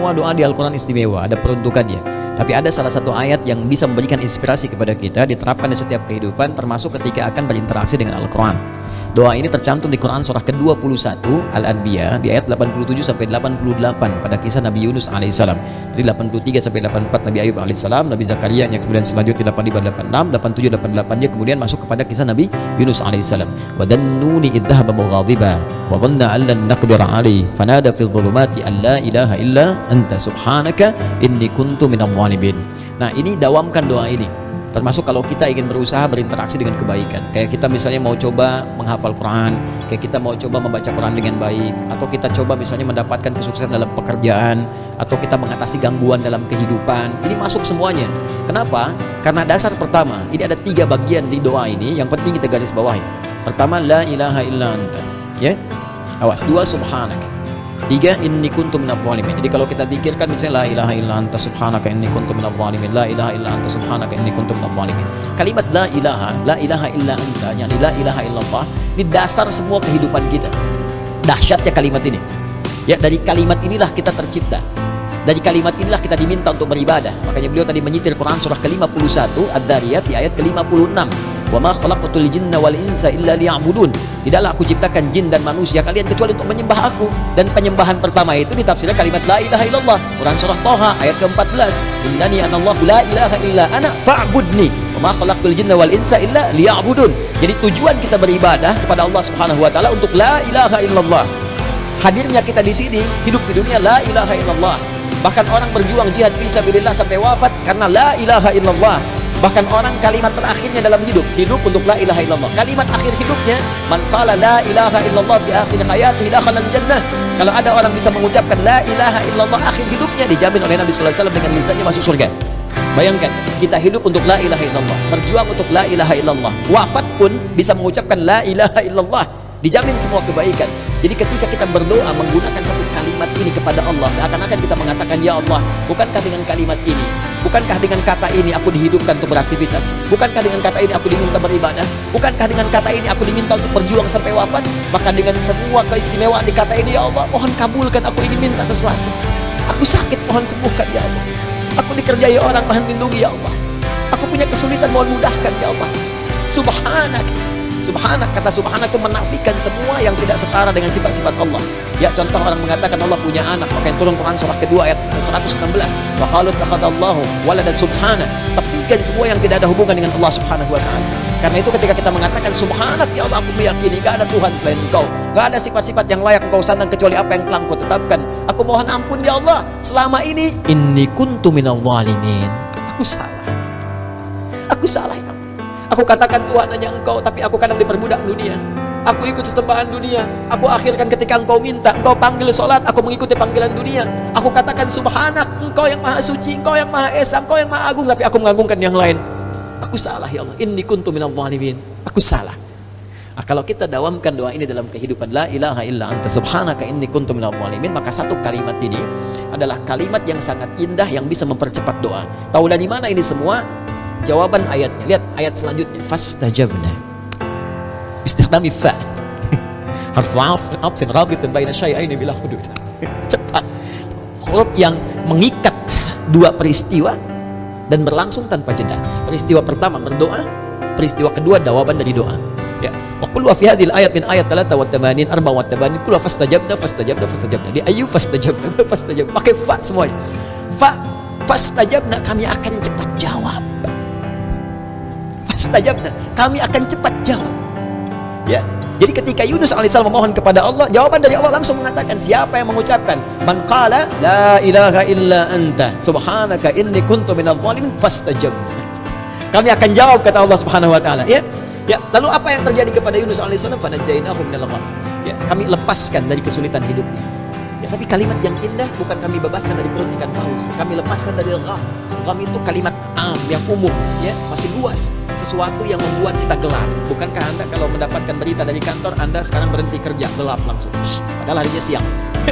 semua doa di Al-Quran istimewa, ada peruntukannya. Tapi ada salah satu ayat yang bisa memberikan inspirasi kepada kita, diterapkan di setiap kehidupan, termasuk ketika akan berinteraksi dengan Al-Quran. Doa ini tercantum di Quran surah ke-21 Al-Anbiya di ayat 87 sampai 88 pada kisah Nabi Yunus alaihissalam. Jadi 83 sampai 84 Nabi Ayub alaihissalam, Nabi Zakaria yang kemudian selanjutnya 85, 86, 87, 88 dia kemudian masuk kepada kisah Nabi Yunus alaihissalam. Wa dhannuni idh dhahaba mughadiba wa dhanna an lan naqdir alaihi fanada fil dhulumati an la ilaha illa anta subhanaka inni kuntu minadh dhalimin. Nah, ini dawamkan doa ini. Termasuk kalau kita ingin berusaha berinteraksi dengan kebaikan. Kayak kita misalnya mau coba menghafal Quran, kayak kita mau coba membaca Quran dengan baik, atau kita coba misalnya mendapatkan kesuksesan dalam pekerjaan, atau kita mengatasi gangguan dalam kehidupan. Ini masuk semuanya. Kenapa? Karena dasar pertama, ini ada 3 bagian di doa ini yang penting kita garis bawahi. Pertama, la ilaha illa anta. Ya? Awas. 2, subhanaka. 3, inni kuntu minadh dhalimin. Jadi kalau kita zikirkan misalnya la ilaha illa anta subhanaka inni kuntu minadh dhalimin, la ilaha illa anta subhanaka inni kuntu minadh dhalimin. Kalimat la ilaha illa anta, yakni la ilaha illallah, ini dasar semua kehidupan kita. Dahsyatnya kalimat ini. Ya, dari kalimat inilah kita tercipta. Dari kalimat inilah kita diminta untuk beribadah. Makanya beliau tadi menyitir Quran surah ke-51 Ad-Dariyat di ayat ke-56. Wa ma khalaqtul jinna wal insa illa liya'budun. Tidaklah aku ciptakan jin dan manusia kalian kecuali untuk menyembah aku. Dan penyembahan pertama itu ditafsirkan kalimat la ilaha illallah. Quran surah Thaha ayat ke-14. Innani anallahu la ilaha illa ana fa'budni. Wa ma khalaqtul jinna wal insa illa liya'budun. Jadi tujuan kita beribadah kepada Allah Subhanahu wa taala untuk la ilaha illallah. Hadirnya kita di sini, hidup di dunia la ilaha illallah. Bahkan orang berjuang jihad fisabilillah sampai wafat karena la ilaha illallah. Bahkan orang kalimat terakhirnya dalam hidup untuk la ilaha illallah. Kalimat akhir hidupnya, man qala la ilaha illallah fi akhir hayatihi dakhala al-jannah. Kalau ada orang bisa mengucapkan la ilaha illallah akhir hidupnya, dijamin oleh Nabi sallallahu alaihi wasallam dengan lisannya masuk surga. Bayangkan, kita hidup untuk la ilaha illallah, berjuang untuk la ilaha illallah. Wafat pun bisa mengucapkan la ilaha illallah, dijamin semua kebaikan. Jadi ketika kita berdoa menggunakan satu kalimat ini kepada Allah, seakan-akan kita mengatakan, ya Allah, bukankah dengan kalimat ini, bukankah dengan kata ini aku dihidupkan untuk beraktivitas, bukankah dengan kata ini aku diminta beribadah, bukankah dengan kata ini aku diminta untuk berjuang sampai wafat. Maka dengan semua keistimewaan di kata ini, ya Allah, mohon kabulkan, aku ingin minta sesuatu. Aku sakit, mohon sembuhkan, ya Allah. Aku dikerjai orang, mohon lindungi, ya Allah. Aku punya kesulitan, mohon mudahkan, ya Allah. Subhanak. Subhanak, kata subhanak itu menafikan semua yang tidak setara dengan sifat-sifat Allah. Ya, contoh orang mengatakan Allah punya anak, maka yang turun Quran surah kedua ayat 116. Wa qalu takhadallahu walada subhanak. Tepikan semua yang tidak ada hubungan dengan Allah Subhanahu wa taala. Karena itu ketika kita mengatakan subhanak, ya Allah, aku meyakini enggak ada Tuhan selain Engkau. Enggak ada sifat-sifat yang layak Engkau sandang kecuali apa yang telah Engkau tetapkan. Aku mohon ampun, ya Allah, selama ini inni kuntu minadh dhalimin. Aku salah. Aku salah, ya Allah. Aku katakan Tuhan hanya Engkau, tapi aku kadang diperbudak dunia. Aku ikut sesembahan dunia. Aku akhirkan ketika Engkau minta, Engkau panggil sholat, aku mengikuti panggilan dunia. Aku katakan subhanak, Engkau yang maha suci, Engkau yang maha esa, Engkau yang maha agung, tapi aku mengagungkan yang lain. Aku salah, ya Allah. Inni kuntu minadh dhalimin. Aku salah. Nah, kalau kita dawamkan doa ini dalam kehidupan, la ilaha illa anta subhanaka inni kuntu minadh dhalimin, maka satu kalimat ini adalah kalimat yang sangat indah yang bisa mempercepat doa. Tahu dari mana ini semua? Jawaban ayatnya. Lihat ayat selanjutnya. Fastajabna. Istikhdami fa. Harfu 'athfin rabitin baina syai'aini bila hudud. Cepat. Huruf yang mengikat dua peristiwa dan berlangsung tanpa jeda. Peristiwa pertama berdoa, peristiwa kedua jawaban dari doa. Ya. Wa qul wa fi hadhil ayat min ayat 83 84 kullu fastajabna. Di ayu fastajabna. Pakai fa semuanya. Fa fastajabna, kami akan cepat jawab. Fastajabna, kami akan cepat jawab. Ya. Jadi ketika Yunus alaihissalam memohon kepada Allah, jawaban dari Allah langsung mengatakan, siapa yang mengucapkan man qala la ilaha illa anta subhanaka inni kuntu minadh dhalimin fastajabna. Kami akan jawab, kata Allah Subhanahu wa taala. Ya. Ya, lalu apa yang terjadi kepada Yunus alaihissalam? Fanajainahu minal gham. Ya, kami lepaskan dari kesulitan hidupnya. Ya, tapi kalimat yang indah bukan kami bebaskan dari perut ikan paus, kami lepaskan dari gham. Gham itu kalimat am yang umum, ya, masih luas. Sesuatu yang membuat kita gelap. Bukankah Anda kalau mendapatkan berita dari kantor, Anda sekarang berhenti kerja, gelap langsung. Padahal harinya siang.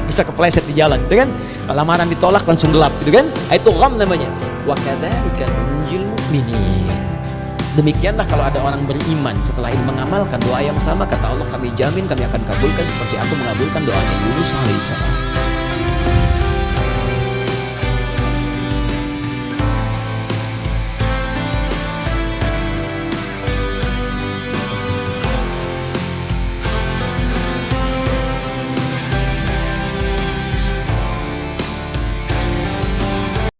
Bisa kepleset di jalan, gitu kan? Lamaran ditolak langsung gelap, gitu kan? Itu gham namanya. Wa kadzalika nunjil mu'minin. Demikianlah kalau ada orang beriman setelah ini mengamalkan doa yang sama, kata Allah, kami jamin kami akan kabulkan seperti aku mengabulkan doanya Yunus alaihissalam.